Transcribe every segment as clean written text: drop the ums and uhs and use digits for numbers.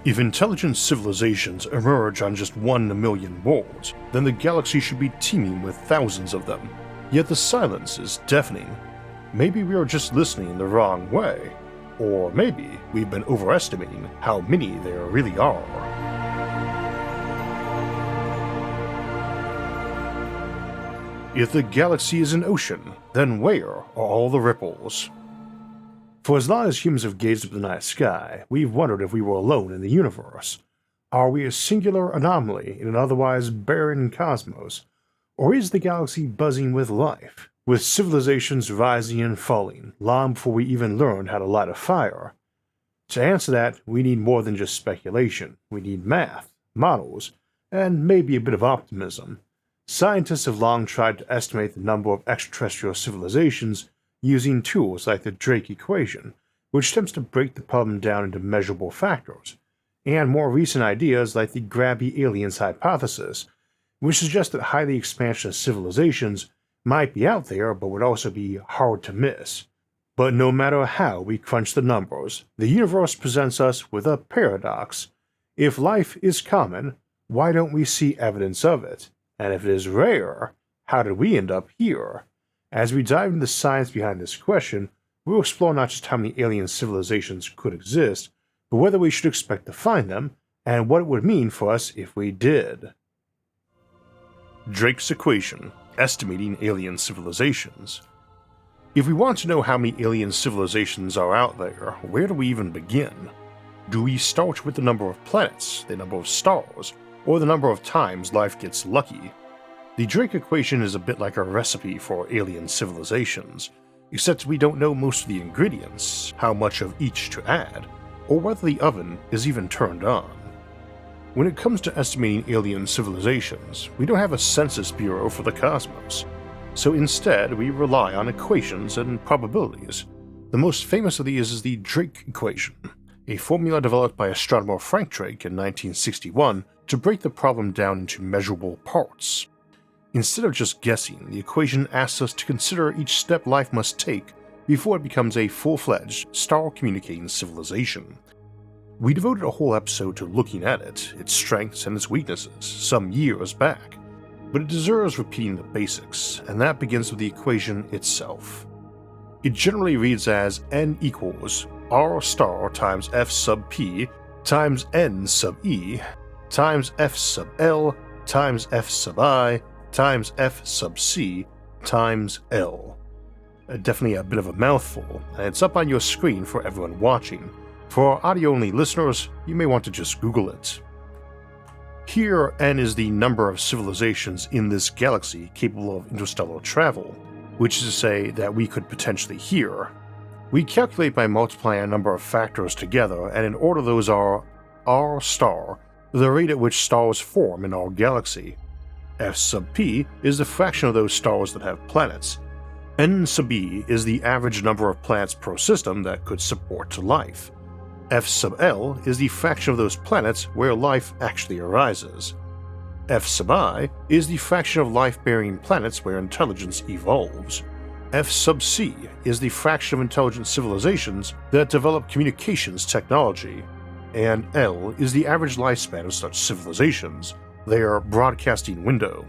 If intelligent civilizations emerge on just 1 in a million worlds, then the galaxy should be teeming with thousands of them. Yet the silence is deafening. Maybe we are just listening the wrong way. Or maybe we've been overestimating how many there really are. If the galaxy is an ocean, then where are all the ripples? For as long as humans have gazed up the night sky, we've wondered if we were alone in the universe. Are we a singular anomaly in an otherwise barren cosmos? Or is the galaxy buzzing with life, with civilizations rising and falling long before we even learned how to light a fire? To answer that, we need more than just speculation. We need math, models, and maybe a bit of optimism. Scientists have long tried to estimate the number of extraterrestrial civilizations using tools like the Drake equation, which attempts to break the problem down into measurable factors, and more recent ideas like the Grabby aliens hypothesis, which suggests that highly expansionist civilizations might be out there but would also be hard to miss. But no matter how we crunch the numbers, the universe presents us with a paradox. If life is common, why don't we see evidence of it? And if it is rare, how did we end up here? As we dive into the science behind this question, we'll explore not just how many alien civilizations could exist, but whether we should expect to find them, and what it would mean for us if we did. Drake's equation, estimating alien civilizations. If we want to know how many alien civilizations are out there, where do we even begin? Do we start with the number of planets, the number of stars, or the number of times life gets lucky? The Drake equation is a bit like a recipe for alien civilizations, except we don't know most of the ingredients, how much of each to add, or whether the oven is even turned on. When it comes to estimating alien civilizations, we don't have a census bureau for the cosmos, so instead we rely on equations and probabilities. The most famous of these is the Drake equation, a formula developed by astronomer Frank Drake in 1961 to break the problem down into measurable parts. Instead of just guessing, the equation asks us to consider each step life must take before it becomes a full-fledged, star-communicating civilization. We devoted a whole episode to looking at it, its strengths and its weaknesses, some years back, but it deserves repeating the basics, and that begins with the equation itself. It generally reads as n equals r star times f sub p times n sub e times f sub l times f sub I times f sub c times L. Definitely a bit of a mouthful, and it's up on your screen for everyone watching. For our audio-only listeners, you may want to just Google it. Here, n is the number of civilizations in this galaxy capable of interstellar travel, which is to say that we could potentially hear. We calculate by multiplying a number of factors together, and in order those are r star, the rate at which stars form in our galaxy. F sub p is the fraction of those stars that have planets. N sub e is the average number of planets per system that could support life. F sub L is the fraction of those planets where life actually arises. F sub I is the fraction of life-bearing planets where intelligence evolves. F sub C is the fraction of intelligent civilizations that develop communications technology. And L is the average lifespan of such civilizations, their broadcasting window.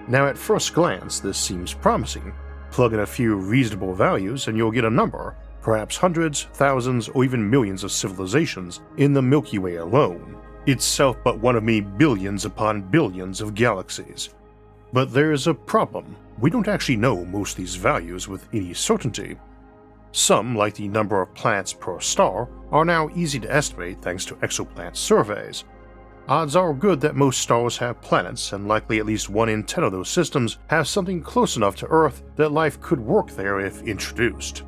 Now at first glance this seems promising. Plug in a few reasonable values and you'll get a number, perhaps hundreds, thousands, or even millions of civilizations in the Milky Way alone, itself but one of many billions upon billions of galaxies. But there's a problem. We don't actually know most of these values with any certainty. Some, like the number of planets per star, are now easy to estimate thanks to exoplanet surveys. Odds are good that most stars have planets, and likely at least 1 in 10 of those systems have something close enough to Earth that life could work there if introduced.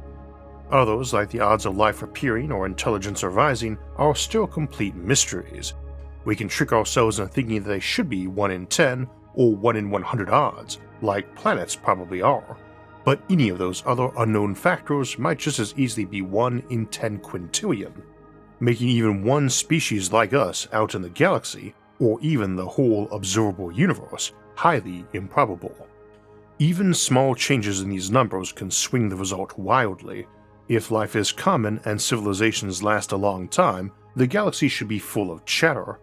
Others, like the odds of life appearing or intelligence arising, are still complete mysteries. We can trick ourselves into thinking that they should be 1 in 10 or 1 in 100 odds, like planets probably are, but any of those other unknown factors might just as easily be 1 in 10 quintillion, making even one species like us out in the galaxy, or even the whole observable universe, highly improbable. Even small changes in these numbers can swing the result wildly. If life is common and civilizations last a long time, the galaxy should be full of chatter.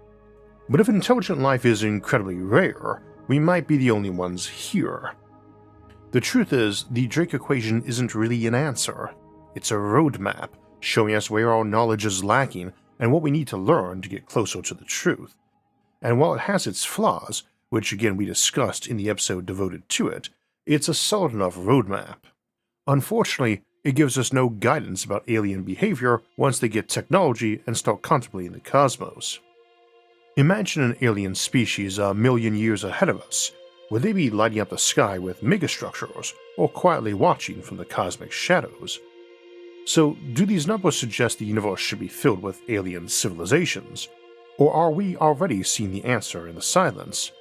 But if intelligent life is incredibly rare, we might be the only ones here. The truth is, the Drake equation isn't really an answer. It's a roadmap, showing us where our knowledge is lacking and what we need to learn to get closer to the truth. And while it has its flaws, which again we discussed in the episode devoted to it, it's a solid enough roadmap. Unfortunately, it gives us no guidance about alien behavior once they get technology and start contemplating the cosmos. Imagine an alien species a million years ahead of us. Would they be lighting up the sky with megastructures, or quietly watching from the cosmic shadows? So, do these numbers suggest the universe should be filled with alien civilizations? Or are we already seeing the answer in the silence?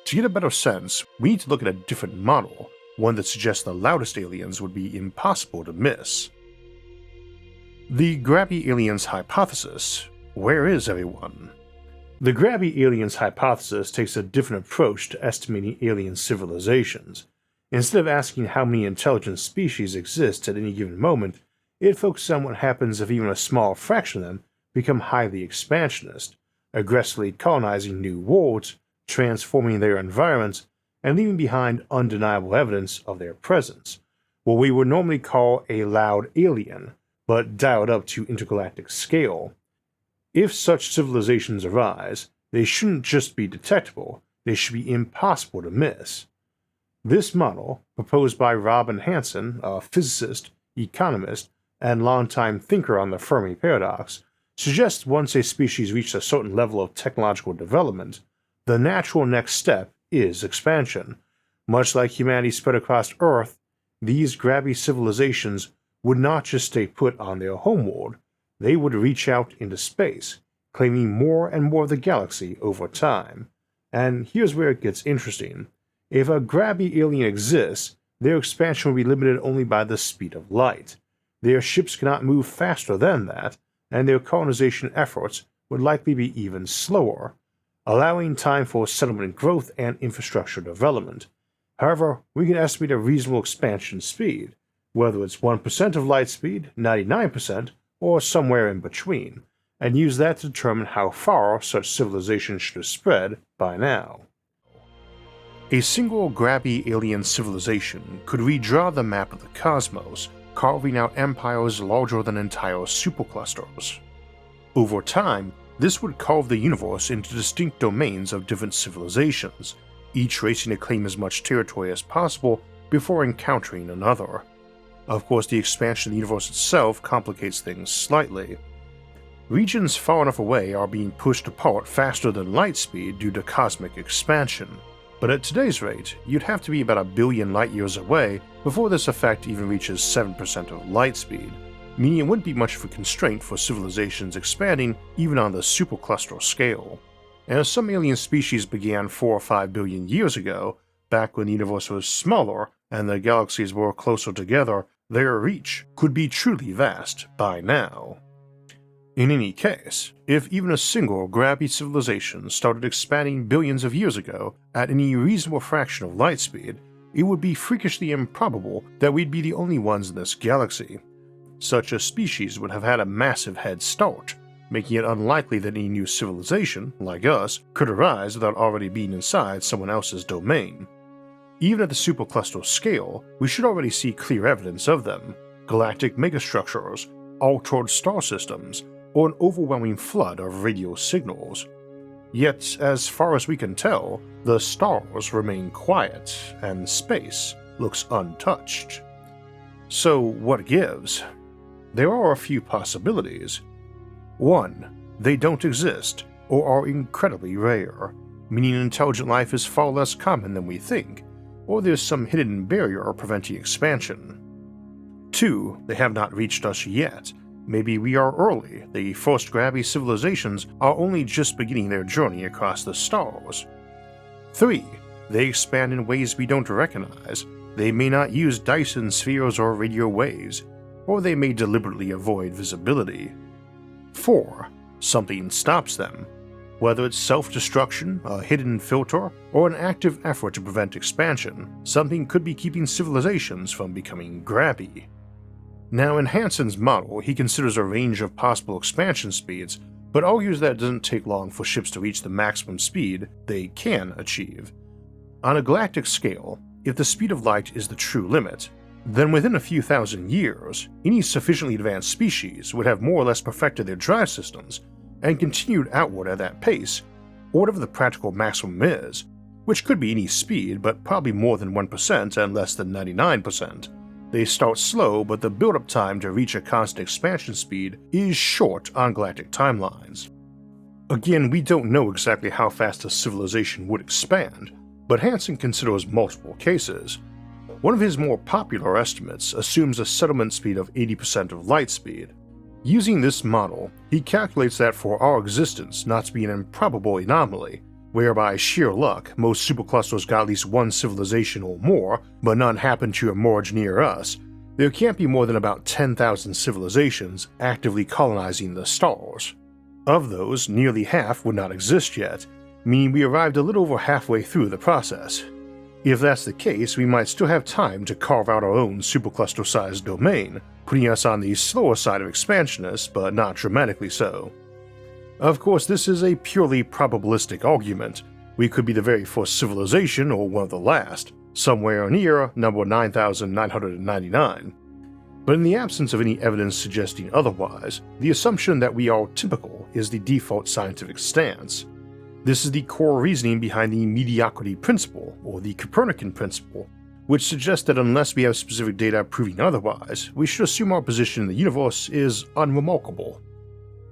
To get a better sense, we need to look at a different model, one that suggests the loudest aliens would be impossible to miss. The Grabby aliens hypothesis. Where is everyone? The Grabby aliens hypothesis takes a different approach to estimating alien civilizations. Instead of asking how many intelligent species exist at any given moment, it focuses on what happens if even a small fraction of them become highly expansionist, aggressively colonizing new worlds, transforming their environments, and leaving behind undeniable evidence of their presence, what we would normally call a loud alien, but dialed up to intergalactic scale. If such civilizations arise, they shouldn't just be detectable, they should be impossible to miss. This model, proposed by Robin Hanson, a physicist, economist, and longtime thinker on the Fermi paradox, suggests once a species reaches a certain level of technological development, the natural next step is expansion. Much like humanity spread across Earth, these Grabby civilizations would not just stay put on their homeworld, they would reach out into space, claiming more and more of the galaxy over time. And here's where it gets interesting. If a Grabby alien exists, their expansion will be limited only by the speed of light. Their ships cannot move faster than that, and their colonization efforts would likely be even slower, allowing time for settlement growth and infrastructure development. However, we can estimate a reasonable expansion speed, whether it's 1% of light speed, 99%, or somewhere in between, and use that to determine how far such civilization should have spread by now. A single Grabby alien civilization could redraw the map of the cosmos, carving out empires larger than entire superclusters. Over time, this would carve the universe into distinct domains of different civilizations, each racing to claim as much territory as possible before encountering another. Of course, the expansion of the universe itself complicates things slightly. Regions far enough away are being pushed apart faster than light speed due to cosmic expansion, but at today's rate, you'd have to be about 1 billion light-years away before this effect even reaches 7% of light speed, meaning it wouldn't be much of a constraint for civilizations expanding even on the supercluster scale. And as some alien species began 4 or 5 billion years ago, back when the universe was smaller and the galaxies were closer together, their reach could be truly vast by now. In any case, if even a single Grabby civilization started expanding billions of years ago at any reasonable fraction of light speed, it would be freakishly improbable that we'd be the only ones in this galaxy. Such a species would have had a massive head start, making it unlikely that any new civilization, like us, could arise without already being inside someone else's domain. Even at the supercluster scale, we should already see clear evidence of them: galactic megastructures, altered star systems, or an overwhelming flood of radio signals. Yet, as far as we can tell, the stars remain quiet, and space looks untouched. So what gives? There are a few possibilities. 1. They don't exist, or are incredibly rare, meaning intelligent life is far less common than we think, or there's some hidden barrier preventing expansion. 2. They have not reached us yet. Maybe we are early, the first Grabby civilizations are only just beginning their journey across the stars. 3. They expand in ways we don't recognize. They may not use Dyson spheres or radio waves, or they may deliberately avoid visibility. 4. Something stops them. Whether it's self-destruction, a hidden filter, or an active effort to prevent expansion, something could be keeping civilizations from becoming Grabby. Now, in Hansen's model, he considers a range of possible expansion speeds, but argues that it doesn't take long for ships to reach the maximum speed they can achieve. On a galactic scale, if the speed of light is the true limit, then within a few thousand years, any sufficiently advanced species would have more or less perfected their drive systems and continued outward at that pace, or whatever the practical maximum is, which could be any speed, but probably more than 1% and less than 99%. They start slow, but the build-up time to reach a constant expansion speed is short on galactic timelines. Again, we don't know exactly how fast a civilization would expand, but Hansen considers multiple cases. One of his more popular estimates assumes a settlement speed of 80% of light speed. Using this model, he calculates that for our existence not to be an improbable anomaly, whereby sheer luck most superclusters got at least one civilization or more, but none happened to emerge near us, there can't be more than about 10,000 civilizations actively colonizing the stars. Of those, nearly half would not exist yet, meaning we arrived a little over halfway through the process. If that's the case, we might still have time to carve out our own supercluster-sized domain, putting us on the slower side of expansionists, but not dramatically so. Of course, this is a purely probabilistic argument. We could be the very first civilization or one of the last, somewhere near number 9999. But in the absence of any evidence suggesting otherwise, the assumption that we are typical is the default scientific stance. This is the core reasoning behind the mediocrity principle, or the Copernican principle, which suggests that unless we have specific data proving otherwise, we should assume our position in the universe is unremarkable.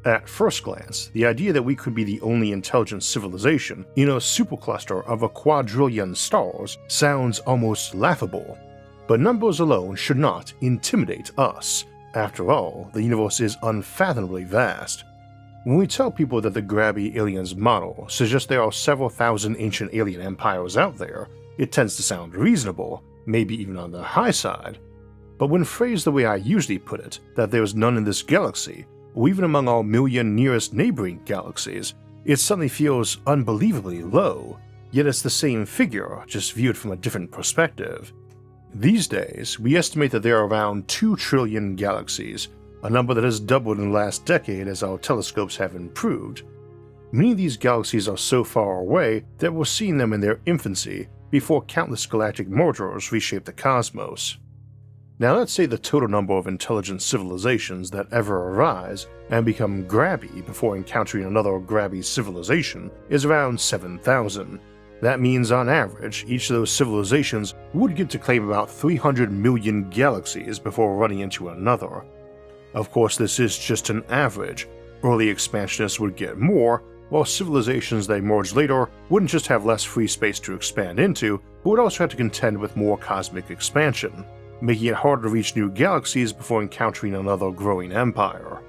At first glance, the idea that we could be the only intelligent civilization in a supercluster of a quadrillion stars sounds almost laughable, but numbers alone should not intimidate us. After all, the universe is unfathomably vast. When we tell people that the Grabby aliens model suggests there are several thousand ancient alien empires out there, it tends to sound reasonable, maybe even on the high side. But when phrased the way I usually put it, that there is none in this galaxy, or even among our million nearest neighboring galaxies, it suddenly feels unbelievably low, yet it's the same figure, just viewed from a different perspective. These days, we estimate that there are around 2 trillion galaxies, a number that has doubled in the last decade as our telescopes have improved. Many of these galaxies are so far away that we're seeing them in their infancy before countless galactic mergers reshape the cosmos. Now let's say the total number of intelligent civilizations that ever arise and become Grabby before encountering another Grabby civilization is around 7,000. That means on average, each of those civilizations would get to claim about 300 million galaxies before running into another. Of course, this is just an average. Early expansionists would get more, while civilizations that emerged later wouldn't just have less free space to expand into, but would also have to contend with more cosmic expansion, making it harder to reach new galaxies before encountering another growing empire.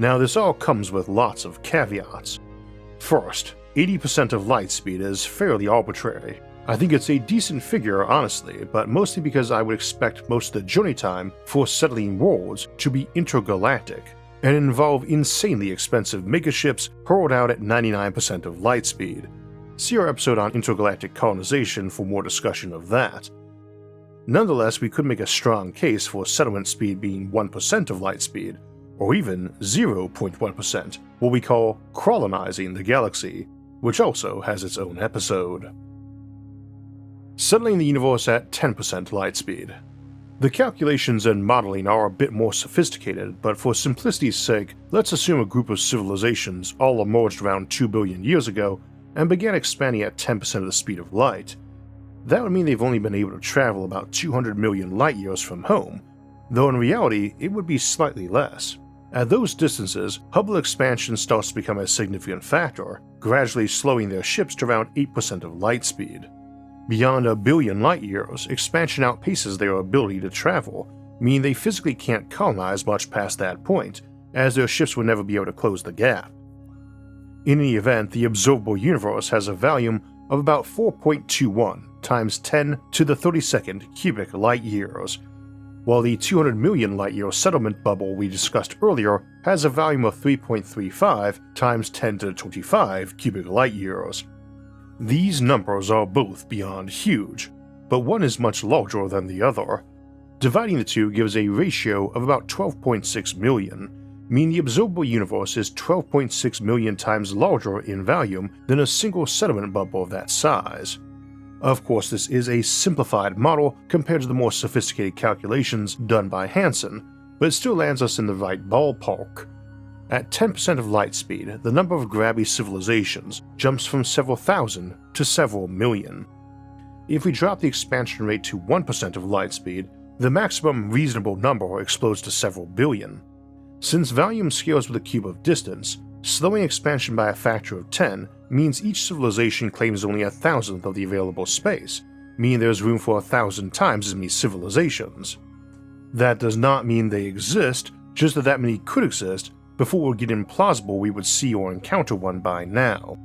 Now, this all comes with lots of caveats. First, 80% of light speed is fairly arbitrary. I think it's a decent figure, honestly, but mostly because I would expect most of the journey time for settling worlds to be intergalactic and involve insanely expensive megaships hurled out at 99% of light speed. See our episode on intergalactic colonization for more discussion of that. Nonetheless, we could make a strong case for settlement speed being 1% of light speed, or even 0.1%, what we call Crawlonizing the galaxy, which also has its own episode. Settling the universe at 10% light speed. The calculations and modeling are a bit more sophisticated, but for simplicity's sake, let's assume a group of civilizations all emerged around 2 billion years ago and began expanding at 10% of the speed of light. That would mean they've only been able to travel about 200 million light years from home, though in reality it would be slightly less. At those distances, Hubble expansion starts to become a significant factor, gradually slowing their ships to around 8% of light speed. Beyond a billion light years, expansion outpaces their ability to travel, meaning they physically can't colonize much past that point, as their ships would never be able to close the gap. In any event, the observable universe has a volume of about 4.21 times 10 to the 32nd cubic light years, while the 200 million light year settlement bubble we discussed earlier has a volume of 3.35 times 10 to the 25 cubic light years. These numbers are both beyond huge, but one is much larger than the other. Dividing the two gives a ratio of about 12.6 million, meaning the observable universe is 12.6 million times larger in volume than a single settlement bubble of that size. Of course, this is a simplified model compared to the more sophisticated calculations done by Hansen, but it still lands us in the right ballpark. At 10% of light speed, the number of Grabby civilizations jumps from several thousand to several million. If we drop the expansion rate to 1% of light speed, the maximum reasonable number explodes to several billion. Since volume scales with a cube of distance, slowing expansion by a factor of 10 means each civilization claims only 1,000th of the available space, meaning there's room for 1,000 times as many civilizations. That does not mean they exist, just that many could exist before it would get implausible we would see or encounter one by now.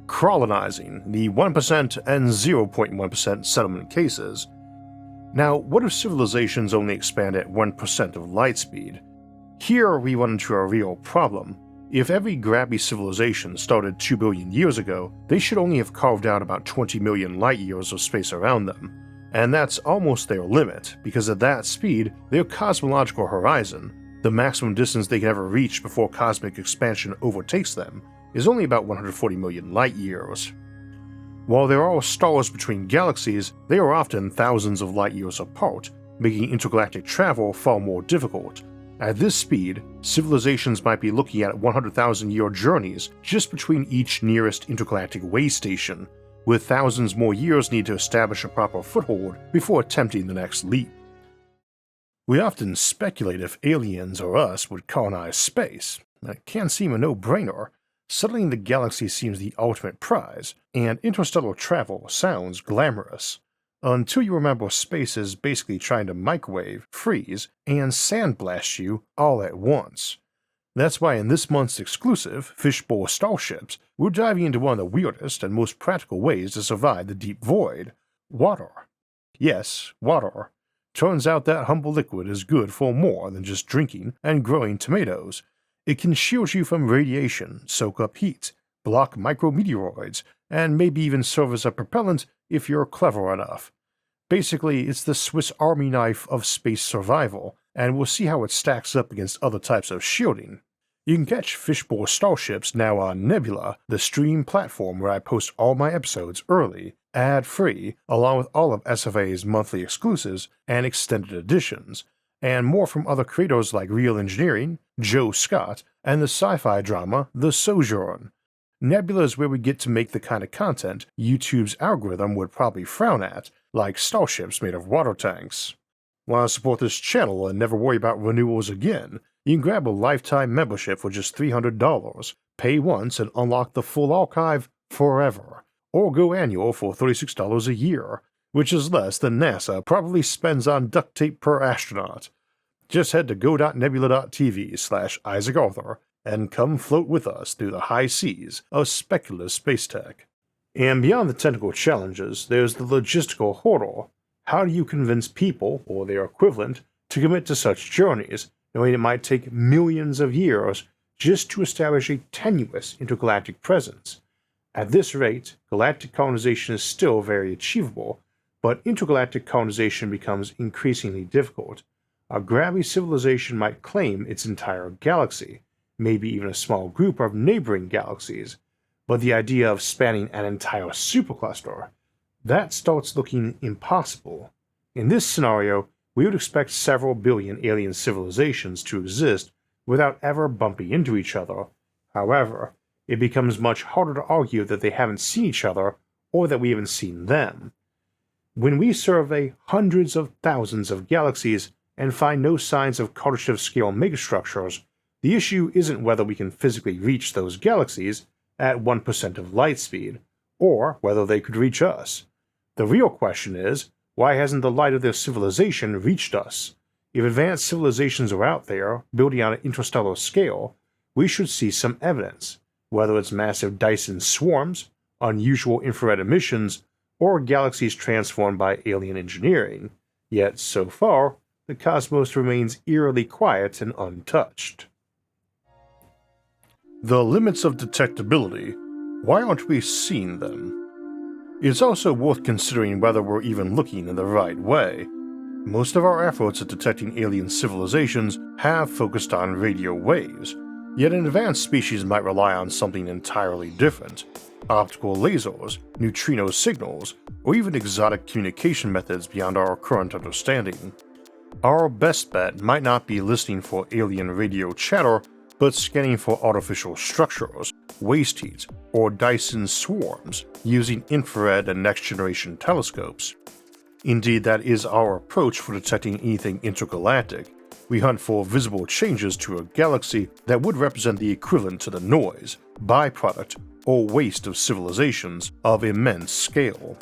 Crawlonizing, the 1% and 0.1% settlement cases. Now, what if civilizations only expand at 1% of light speed? Here we run into a real problem. If every Grabby civilization started 2 billion years ago, they should only have carved out about 20 million light years of space around them, and that's almost their limit, because at that speed, their cosmological horizon, the maximum distance they can ever reach before cosmic expansion overtakes them, is only about 140 million light years. While there are stars between galaxies, they are often thousands of light years apart, making intergalactic travel far more difficult. At this speed, civilizations might be looking at 100,000-year journeys just between each nearest intergalactic way station, with thousands more years needed to establish a proper foothold before attempting the next leap. We often speculate if aliens or us would colonize space. It can seem a no-brainer. Settling the galaxy seems the ultimate prize, and interstellar travel sounds glamorous. Until you remember space is basically trying to microwave, freeze, and sandblast you all at once. That's why in this month's exclusive, Fishbowl Starships, we're diving into one of the weirdest and most practical ways to survive the deep void: water. Yes, water. Turns out that humble liquid is good for more than just drinking and growing tomatoes. It can shield you from radiation, soak up heat, block micrometeoroids, and maybe even serve as a propellant if you're clever enough. Basically, it's the Swiss Army knife of space survival, and we'll see how it stacks up against other types of shielding. You can catch Fishbowl Starships now on Nebula, the stream platform where I post all my episodes early, ad-free, along with all of SFA's monthly exclusives and extended editions, and more from other creators like Real Engineering, Joe Scott, and the sci-fi drama The Sojourn. Nebula is where we get to make the kind of content YouTube's algorithm would probably frown at, like starships made of water tanks. Want to support this channel and never worry about renewals again? You can grab a lifetime membership for just $300, pay once and unlock the full archive forever, or go annual for $36 a year, which is less than NASA probably spends on duct tape per astronaut. Just head to go.nebula.tv/IsaacArthur and come float with us through the high seas of speculative space tech. And beyond the technical challenges, there's the logistical hurdle. How do you convince people, or their equivalent, to commit to such journeys, knowing it might take millions of years just to establish a tenuous intergalactic presence? At this rate, galactic colonization is still very achievable, but intergalactic colonization becomes increasingly difficult. A Grabby civilization might claim its entire galaxy, maybe even a small group of neighboring galaxies, but the idea of spanning an entire supercluster, that starts looking impossible. In this scenario, we would expect several billion alien civilizations to exist without ever bumping into each other. However, it becomes much harder to argue that they haven't seen each other or that we haven't seen them. When we survey hundreds of thousands of galaxies and find no signs of Kardashev-scale megastructures, the issue isn't whether we can physically reach those galaxies at 1% of light speed, or whether they could reach us. The real question is, why hasn't the light of their civilization reached us? If advanced civilizations are out there, building on an interstellar scale, we should see some evidence, whether it's massive Dyson swarms, unusual infrared emissions, or galaxies transformed by alien engineering. Yet, so far, the cosmos remains eerily quiet and untouched. The limits of detectability. Why aren't we seeing them? It's also worth considering whether we're even looking in the right way. Most of our efforts at detecting alien civilizations have focused on radio waves, yet an advanced species might rely on something entirely different: optical lasers, neutrino signals, or even exotic communication methods beyond our current understanding. Our best bet might not be listening for alien radio chatter, but scanning for artificial structures, waste heat, or Dyson swarms using infrared and next-generation telescopes. Indeed, that is our approach for detecting anything intergalactic. We hunt for visible changes to a galaxy that would represent the equivalent to the noise, byproduct, or waste of civilizations of immense scale.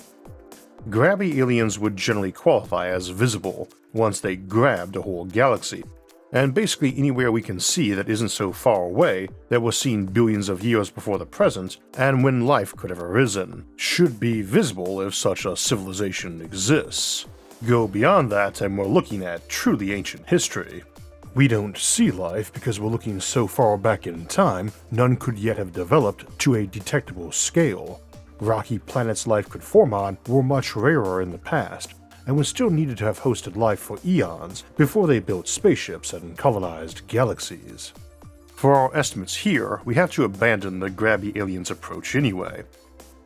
Grabby aliens would generally qualify as visible once they grabbed a whole galaxy, and basically anywhere we can see that isn't so far away that was seen billions of years before the present and when life could have arisen, should be visible if such a civilization exists. Go beyond that and we're looking at truly ancient history. We don't see life because we're looking so far back in time, none could yet have developed to a detectable scale. Rocky planets life could form on were much rarer in the past, and would still needed to have hosted life for eons before they built spaceships and colonized galaxies. For our estimates here, we have to abandon the Grabby aliens approach anyway.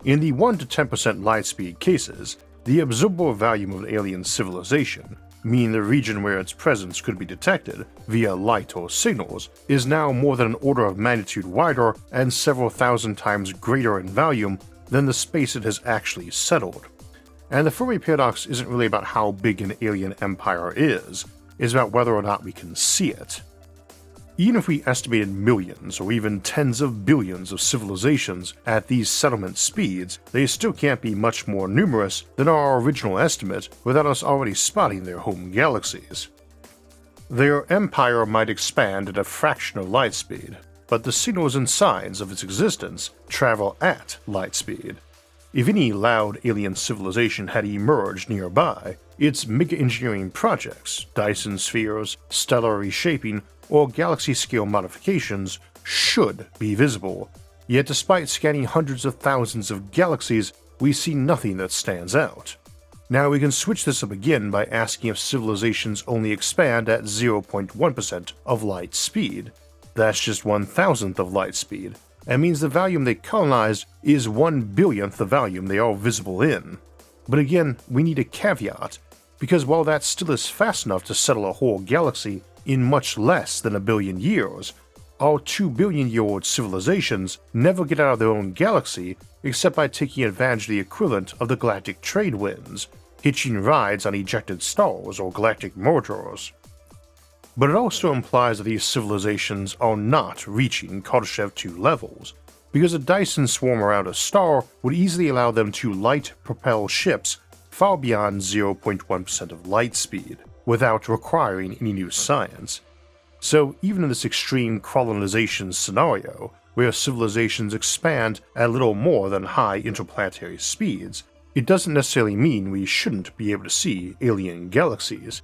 In the 1 to 10% light speed cases, the observable volume of an alien civilization, meaning the region where its presence could be detected via light or signals, is now more than an order of magnitude wider and several thousand times greater in volume than the space it has actually settled. And the Fermi paradox isn't really about how big an alien empire is, it's about whether or not we can see it. Even if we estimated millions or even tens of billions of civilizations at these settlement speeds, they still can't be much more numerous than our original estimate without us already spotting their home galaxies. Their empire might expand at a fraction of light speed, but the signals and signs of its existence travel at light speed. If any loud alien civilization had emerged nearby, its mega-engineering projects, Dyson spheres, stellar reshaping, or galaxy-scale modifications should be visible, yet despite scanning hundreds of thousands of galaxies, we see nothing that stands out. Now we can switch this up again by asking if civilizations only expand at 0.1% of light speed. That's just 1,000th of light speed, and means the volume they colonized is 1/billionth the volume they are visible in. But again, we need a caveat, because while that still is fast enough to settle a whole galaxy in much less than a billion years, our 2-billion-year-old civilizations never get out of their own galaxy except by taking advantage of the equivalent of the galactic trade winds, hitching rides on ejected stars or galactic mergers. But it also implies that these civilizations are not reaching Kardashev 2 levels, because a Dyson swarm around a star would easily allow them to light-propel ships far beyond 0.1% of light speed, without requiring any new science. So even in this extreme Crawlonization scenario, where civilizations expand at little more than high interplanetary speeds, it doesn't necessarily mean we shouldn't be able to see alien galaxies.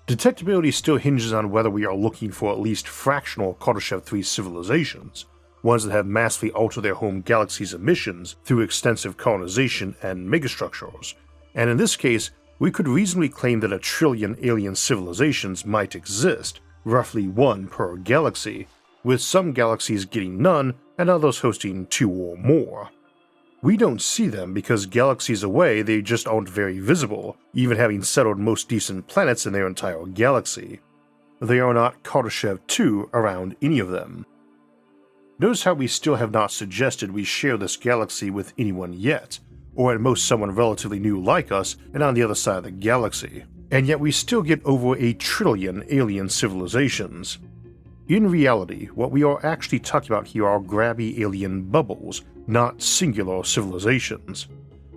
Detectability still hinges on whether we are looking for at least fractional Kardashev 3 civilizations, ones that have massively altered their home galaxy's emissions through extensive colonization and megastructures, and in this case, we could reasonably claim that 1 trillion alien civilizations might exist, roughly 1 per galaxy, with some galaxies getting none and others hosting 2 or more. We don't see them because galaxies away they just aren't very visible, even having settled most decent planets in their entire galaxy. There are not Kardashev 2 around any of them. Notice how we still have not suggested we share this galaxy with anyone yet, or at most someone relatively new like us and on the other side of the galaxy, and yet we still get over 1 trillion alien civilizations. In reality, what we are actually talking about here are Grabby alien bubbles, not singular civilizations.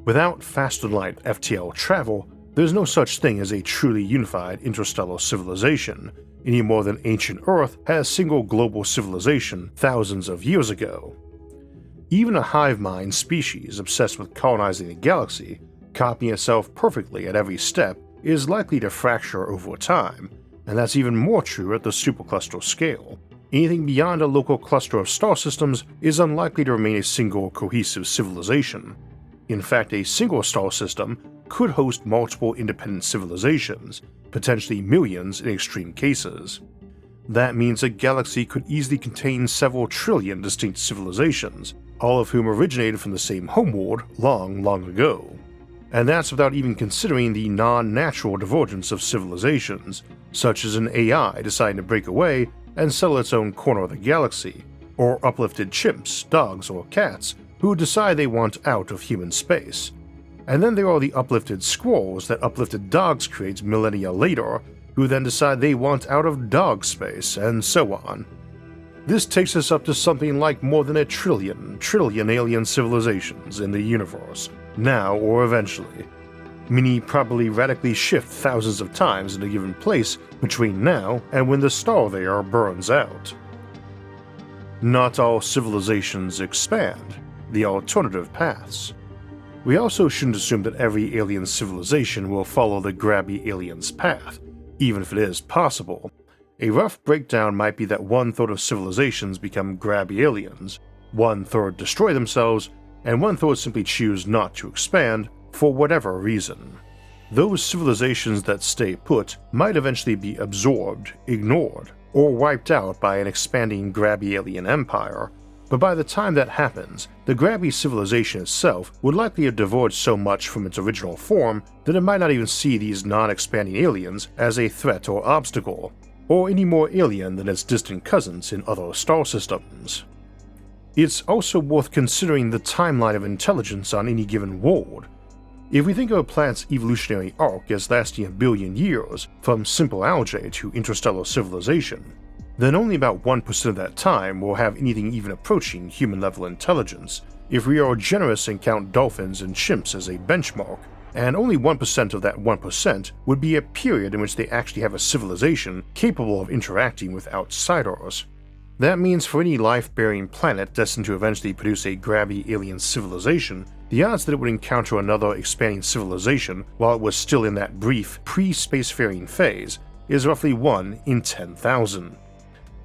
Without faster-than-light FTL travel, there's no such thing as a truly unified interstellar civilization, any more than ancient Earth had a single global civilization thousands of years ago. Even a hive mind species obsessed with colonizing the galaxy, copying itself perfectly at every step, is likely to fracture over time, and that's even more true at the supercluster scale. Anything beyond a local cluster of star systems is unlikely to remain a single cohesive civilization. In fact, a single star system could host multiple independent civilizations, potentially millions in extreme cases. That means a galaxy could easily contain several trillion distinct civilizations, all of whom originated from the same homeworld long, long ago. And that's without even considering the non-natural divergence of civilizations, such as an AI deciding to break away and settle its own corner of the galaxy, or uplifted chimps, dogs, or cats who decide they want out of human space. And then there are the uplifted squirrels that uplifted dogs create millennia later, who then decide they want out of dog space, and so on. This takes us up to something like more than a trillion alien civilizations in the universe, now or eventually. Many probably radically shift thousands of times in a given place between now and when the star there burns out. Not all civilizations expand, the alternative paths. We also shouldn't assume that every alien civilization will follow the Grabby alien's path, even if it is possible. A rough breakdown might be that 1/3 of civilizations become Grabby aliens, 1/3 destroy themselves, and 1/3 simply choose not to expand for whatever reason. Those civilizations that stay put might eventually be absorbed, ignored, or wiped out by an expanding Grabby alien empire, but by the time that happens, the Grabby civilization itself would likely have diverged so much from its original form that it might not even see these non-expanding aliens as a threat or obstacle, or any more alien than its distant cousins in other star systems. It's also worth considering the timeline of intelligence on any given world. If we think of a planet's evolutionary arc as lasting a billion years, from simple algae to interstellar civilization, then only about 1% of that time will have anything even approaching human-level intelligence, if we are generous and count dolphins and chimps as a benchmark, and only 1% of that 1% would be a period in which they actually have a civilization capable of interacting with outsiders. That means for any life-bearing planet destined to eventually produce a Grabby alien civilization, the odds that it would encounter another expanding civilization while it was still in that brief pre-spacefaring phase is roughly 1 in 10,000.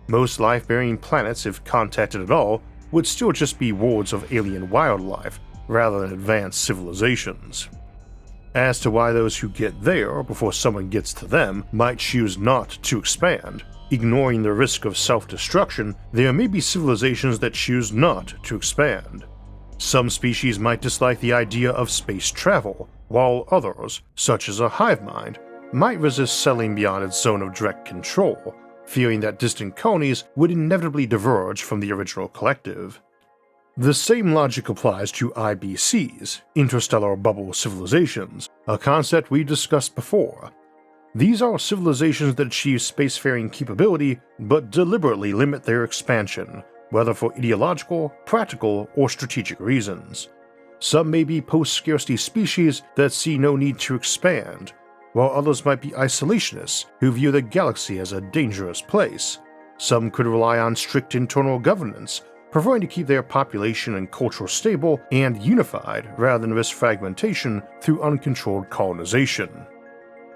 Most life-bearing planets, if contacted at all, would still just be worlds of alien wildlife rather than advanced civilizations. As to why those who get there before someone gets to them might choose not to expand, ignoring the risk of self-destruction, there may be civilizations that choose not to expand. Some species might dislike the idea of space travel, while others, such as a hive mind, might resist settling beyond its zone of direct control, fearing that distant colonies would inevitably diverge from the original collective. The same logic applies to IBCs, interstellar bubble civilizations, a concept we discussed before. These are civilizations that achieve spacefaring capability but deliberately limit their expansion, whether for ideological, practical, or strategic reasons. Some may be post-scarcity species that see no need to expand, while others might be isolationists who view the galaxy as a dangerous place. Some could rely on strict internal governance, preferring to keep their population and culture stable and unified rather than risk fragmentation through uncontrolled colonization.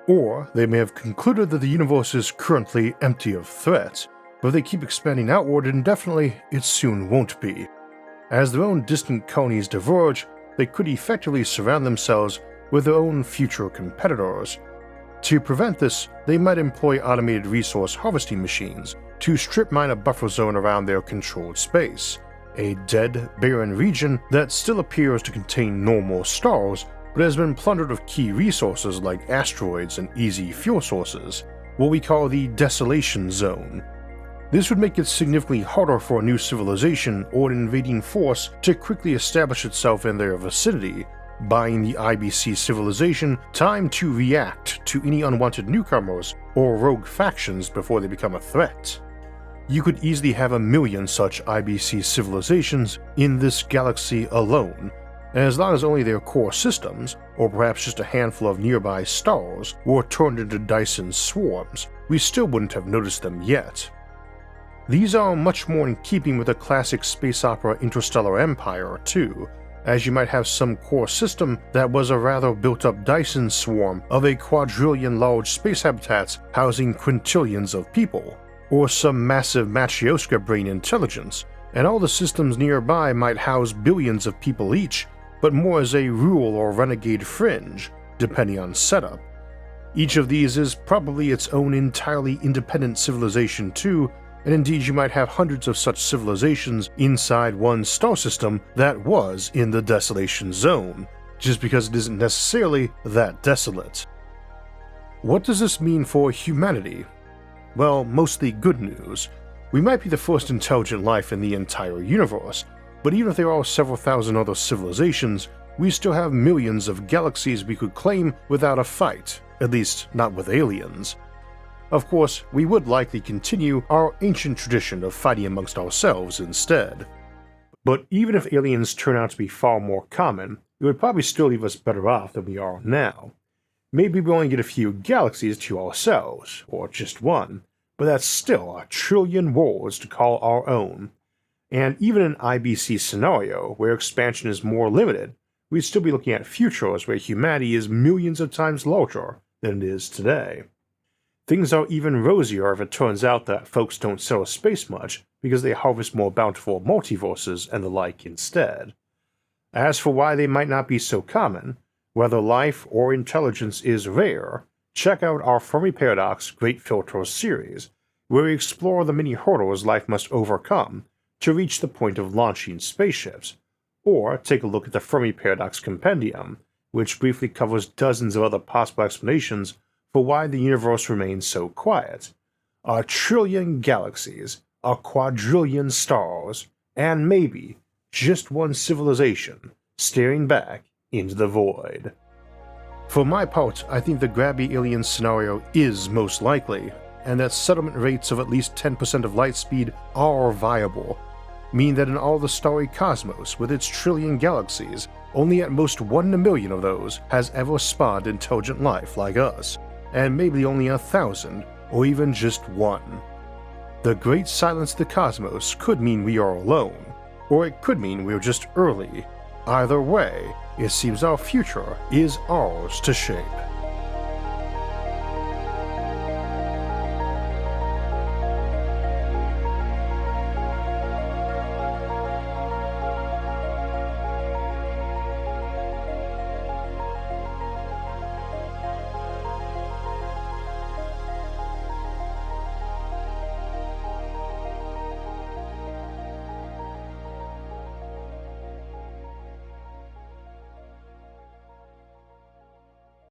Or they may have concluded that the universe is currently empty of threats, but if they keep expanding outward indefinitely, it soon won't be. As their own distant colonies diverge, they could effectively surround themselves with their own future competitors. To prevent this, they might employ automated resource harvesting machines to strip mine a buffer zone around their controlled space, a dead, barren region that still appears to contain normal stars but has been plundered of key resources like asteroids and easy fuel sources, what we call the Desolation Zone. This would make it significantly harder for a new civilization or an invading force to quickly establish itself in their vicinity, buying the IBC civilization time to react to any unwanted newcomers or rogue factions before they become a threat. You could easily have 1 million such IBC civilizations in this galaxy alone, and as long as only their core systems, or perhaps just a handful of nearby stars, were turned into Dyson swarms, we still wouldn't have noticed them yet. These are much more in keeping with a classic space opera interstellar empire too, as you might have some core system that was a rather built-up Dyson swarm of a quadrillion large space habitats housing quintillions of people, or some massive Matryoshka brain intelligence, and all the systems nearby might house billions of people each, but more as a rule or renegade fringe, depending on setup. Each of these is probably its own entirely independent civilization too, and indeed you might have hundreds of such civilizations inside one star system that was in the Desolation Zone, just because it isn't necessarily that desolate. What does this mean for humanity? Well, mostly good news. We might be the first intelligent life in the entire universe, but even if there are several thousand other civilizations, we still have millions of galaxies we could claim without a fight, at least not with aliens. Of course, we would likely continue our ancient tradition of fighting amongst ourselves instead. But even if aliens turn out to be far more common, it would probably still leave us better off than we are now. Maybe we only get a few galaxies to ourselves, or just one, but that's still a trillion worlds to call our own. And even in an IBC scenario where expansion is more limited, we'd still be looking at futures where humanity is millions of times larger than it is today. Things are even rosier if it turns out that folks don't settle space much because they harvest more bountiful multiverses and the like instead. As for why they might not be so common, whether life or intelligence is rare, check out our Fermi Paradox Great Filters series, where we explore the many hurdles life must overcome to reach the point of launching spaceships, or take a look at the Fermi Paradox Compendium, which briefly covers dozens of other possible explanations for why the universe remains so quiet. A trillion galaxies, a quadrillion stars, and maybe just one civilization staring back into the void. For my part, I think the Grabby alien scenario is most likely, and that settlement rates of at least 10% of light speed are viable, meaning that in all the starry cosmos with its trillion galaxies, only at most 1 in a million of those has ever spawned intelligent life like us, and maybe only 1,000, or even just one. The great silence of the cosmos could mean we are alone, or it could mean we're just early. Either way, it seems our future is ours to shape.